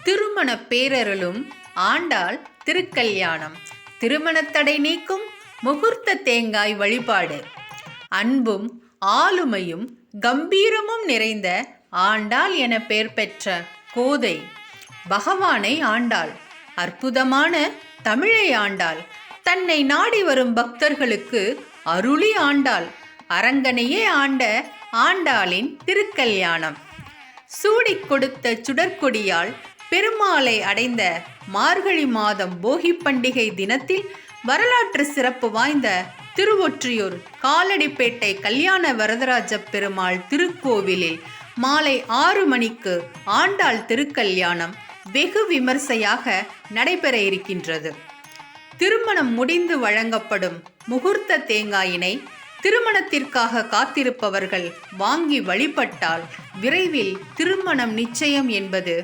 திருமண பேரருளும் ஆண்டாள் திருக்கல்யாணம். திருமணத்தடை நீக்கும் முகூர்த்த தேங்காய் வழிபாடு. அன்பும் ஆளுமையும் கம்பீரமும் நிறைந்த ஆண்டாள் என பெயர் பெற்ற கோதை பகவானை ஆண்டாள். அற்புதமான தமிழை ஆண்டாள். தன்னை நாடி வரும் பக்தர்களுக்கு அருளி ஆண்டாள். அரங்கனையே ஆண்ட ஆண்டாளின் திருக்கல்யாணம். சூடிக் கொடுத்த சுடற்கொடியால் பெருமாளை அடைந்த மார்கழி மாதம் போகி பண்டிகை தினத்தில் வரலாற்று சிறப்பு வாய்ந்த திருவொற்றியூர் காலடிப்பேட்டை கல்யாண வரதராஜ பெருமாள் திருக்கோவிலில் மாலை 6 மணிக்கு ஆண்டாள் திருக்கல்யாணம் வெகு விமர்சையாக நடைபெற இருக்கின்றது. திருமணம் முடிந்து வழங்கப்படும் முகூர்த்த தேங்காயினை திருமணத்திற்காக காத்திருப்பவர்கள் வாங்கி வழிபட்டால் விரைவில் திருமணம் நிச்சயம் என்பது